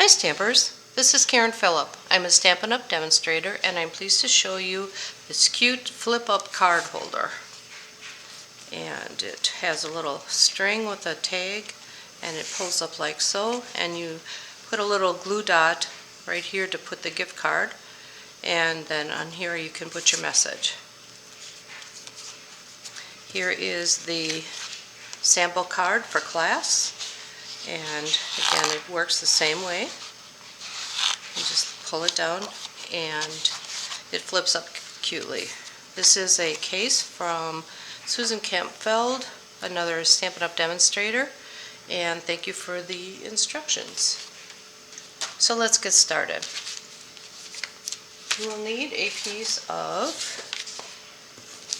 Hi Stampers, this is Karen Phillip. I'm a Stampin Up Demonstrator and I'm pleased to show you this cute flip-up card holder. And it has a little string with a tag and it pulls up like so, and you put a little glue dot right here to put the gift card, and then on here you can put your message. Here is the sample card for class, and again it works the same way. You just pull it down and it flips up cutely. This is a case from Susan Campfeld, another Stampin' Up Demonstrator, and thank you for the instructions. So let's get started. You will need a piece of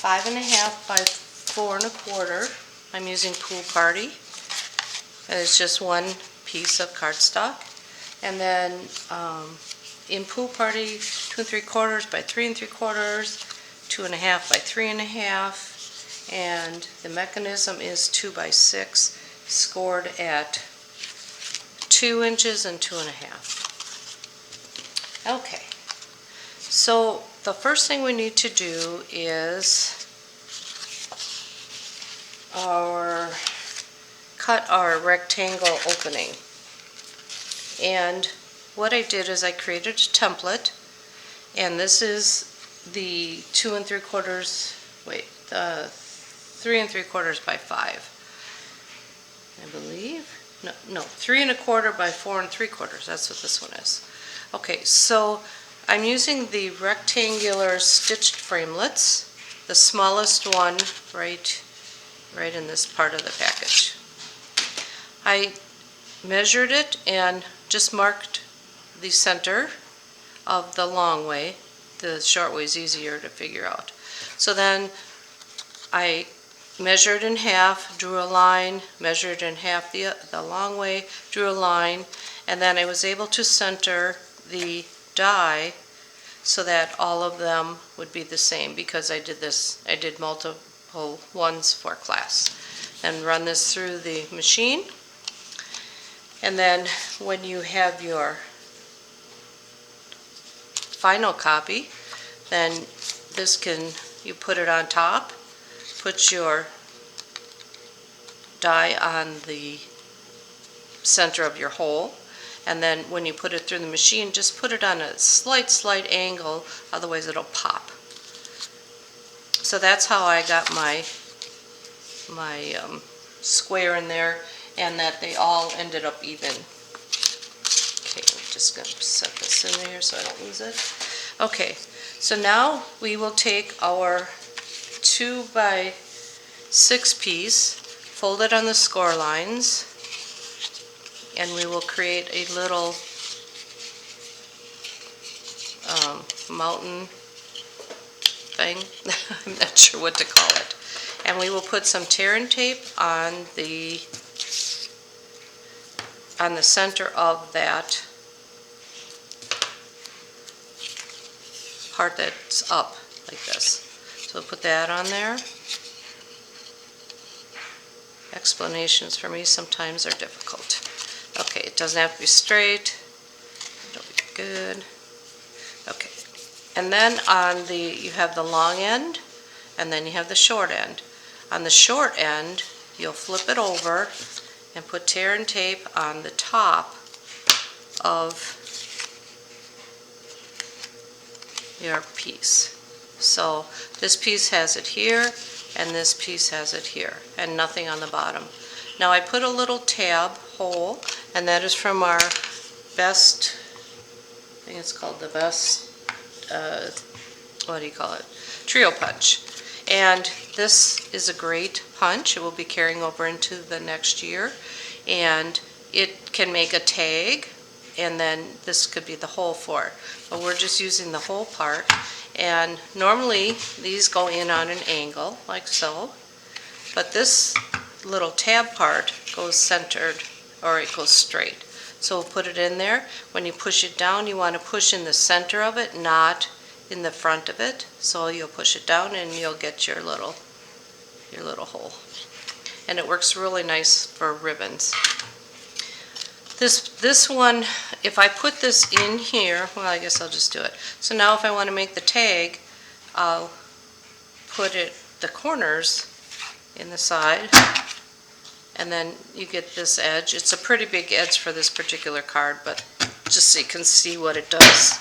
5.5 by 4 1/4. I'm using Pool Party, and it's just one piece of cardstock. And then in Pool Party, 2 3/4 by 3 3/4, 2.5 by 3.5, and the mechanism is 2 by 6, scored at 2 inches and 2.5. Okay, so the first thing we need to do is cut our rectangle opening. And what I did is I created a template, and this is the 3 3/4 by 5, I believe. No, 3 1/4 by 4 3/4. That's what this one is. Okay, so I'm using the rectangular stitched framelits, the smallest one right in this part of the package. I measured it and just marked the center of the long way. The short way is easier to figure out. So then I measured in half, drew a line, measured in half the long way, drew a line, and then I was able to center the die so that all of them would be the same, because I did multiple ones for class. And run this through the machine. And then when you have your final copy, then you put it on top, put your die on the center of your hole, and then when you put it through the machine, just put it on a slight angle, otherwise it'll pop. So that's how I got my square in there, and that they all ended up even. Okay, I'm just going to set this in there so I don't lose it. Okay, so now we will take our 2 by 6 piece, fold it on the score lines, and we will create a little mountain thing. I'm not sure what to call it. And we will put some tear and tape on the center of that part that's up like this. So we'll put that on there. Explanations for me sometimes are difficult. Okay, it doesn't have to be straight. It'll be good. Okay, and then you have the long end, and then you have the short end. On the short end, you'll flip it over and put tear and tape on the top of your piece. So this piece has it here, and this piece has it here, and nothing on the bottom. Now I put a little tab hole, and that is from our best, I think it's called the best, what do you call it? Trio punch. And this is a great punch. It will be carrying over into the next year, and it can make a tag, and then this could be the hole for it. But we're just using the whole part, and normally these go in on an angle like so, but this little tab part goes centered, or it goes straight. So we'll put it in there. When you push it down, you want to push in the center of it, not in the front of it. So you'll push it down and you'll get your little hole. And it works really nice for ribbons. This one, if I put this in here, well, I guess I'll just do it. So now if I want to make the tag, I'll put the corners in the side, and then you get this edge. It's a pretty big edge for this particular card, but just so you can see what it does.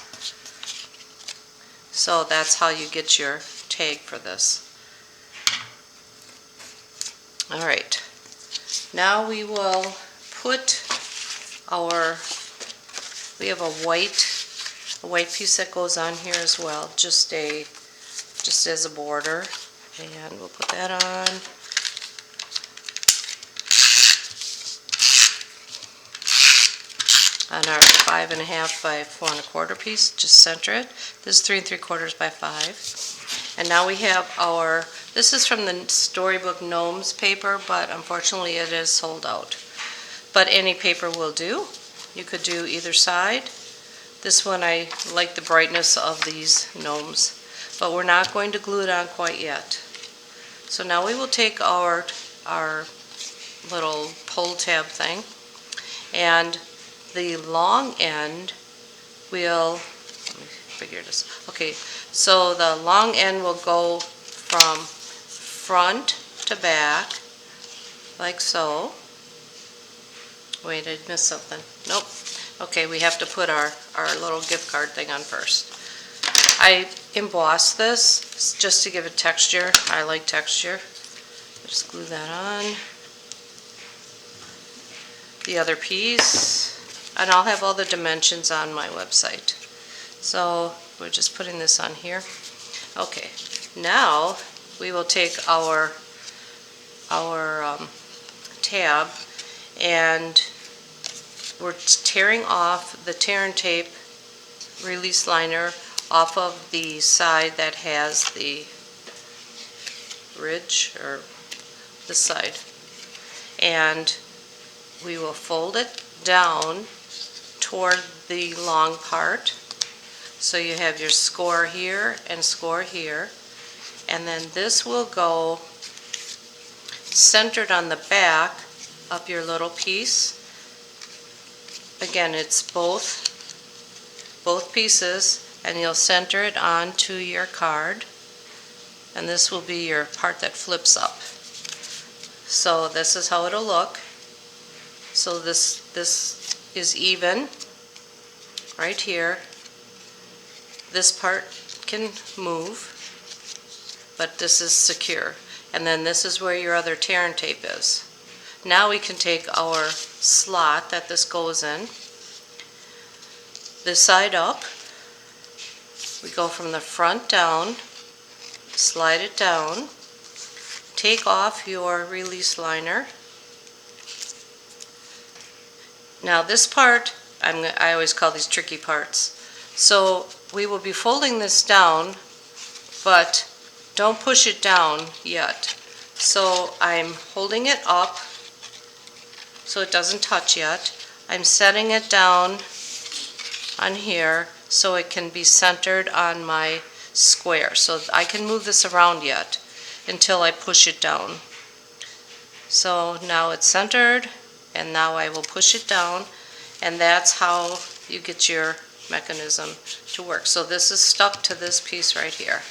So that's how you get your tag for this. All right, now we will put we have a white piece that goes on here as well, just as a border, and we'll put that on. On our 5.5 by 4.25 piece, just center it. This is 3 3/4 by 5. And now we have this is from the Storybook Gnomes paper, but unfortunately it is sold out. But any paper will do. You could do either side. This one, I like the brightness of these gnomes, but we're not going to glue it on quite yet. So now we will take our little pull tab thing, and the long end will, let me figure this. Okay, so the long end will go from front to back, like so. Wait, I missed something. Nope. Okay, we have to put our little gift card thing on first. I emboss this just to give it texture. I like texture. Just glue that on. The other piece, and I'll have all the dimensions on my website. So we're just putting this on here. Okay, now we will take our tab, and we're tearing off the tear and tape release liner off of the side that has the ridge, or this side, and we will fold it down toward the long part. So you have your score here and score here, and then this will go centered on the back of your little piece. Again, it's both pieces, and you'll center it onto your card, and this will be your part that flips up. So this is how it'll look. So this is even right here. This part can move, but this is secure. And then this is where your other tear and tape is. Now we can take our slot that this goes in, this side up. We go from the front down, slide it down, take off your release liner. Now this part, I always call these tricky parts. So we will be folding this down, but don't push it down yet. So I'm holding it up so it doesn't touch yet. I'm setting it down on here so it can be centered on my square. So I can move this around yet until I push it down. So now it's centered, and now I will push it down, and that's how you get your mechanism to work. So this is stuck to this piece right here.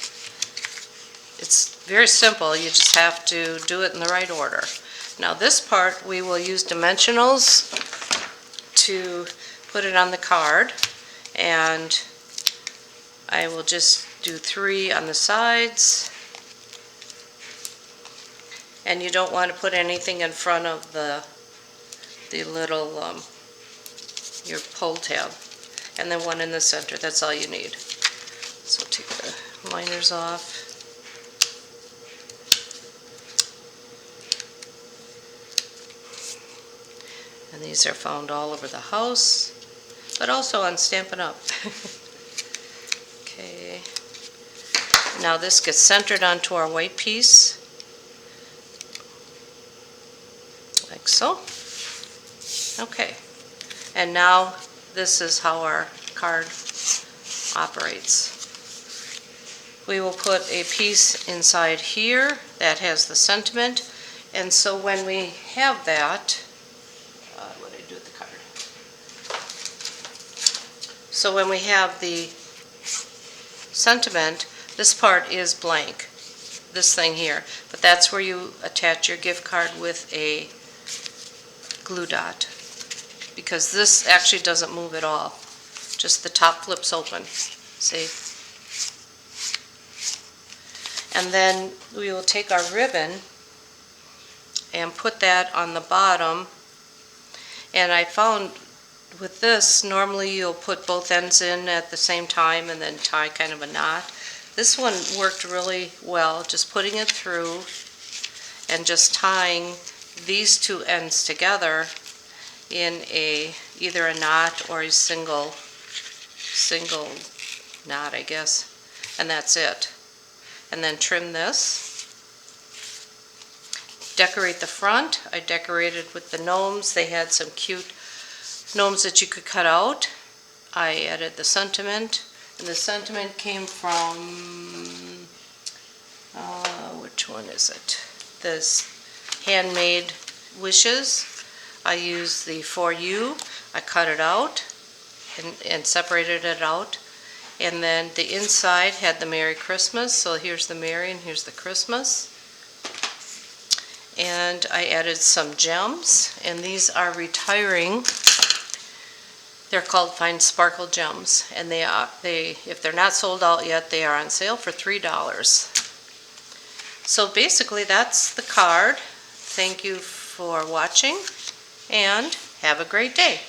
It's very simple, you just have to do it in the right order. Now this part we will use dimensionals to put it on the card, and I will just do 3 on the sides, and you don't want to put anything in front of the little your pull tab, and then 1 in the center. That's all you need. So take the liners off. And these are found all over the house, but also on Stampin' Up. Okay. Now this gets centered onto our white piece, like so. Okay. And now this is how our card operates. We will put a piece inside here that has the sentiment, and so when we have that, what did I do with the card? So when we have the sentiment, this part is blank, this thing here, but that's where you attach your gift card with a glue dot, because this actually doesn't move at all, just the top flips open, see? And then we will take our ribbon and put that on the bottom, and I found with this, normally you'll put both ends in at the same time and then tie kind of a knot. This one worked really well, just putting it through and just tying these two ends together in either a knot or a single knot, I guess, and that's it. And then trim this. Decorate the front. I decorated with the gnomes. They had some cute gnomes that you could cut out. I added the sentiment, and the sentiment came from, which one is it? This Handmade Wishes. I used the For You. I cut it out and separated it out. And then the inside had the Merry Christmas, so here's the Merry and here's the Christmas. And I added some gems, and these are retiring. They're called Fine Sparkle Gems, and if they're not sold out yet, they are on sale for $3. So basically that's the card. Thank you for watching, and have a great day.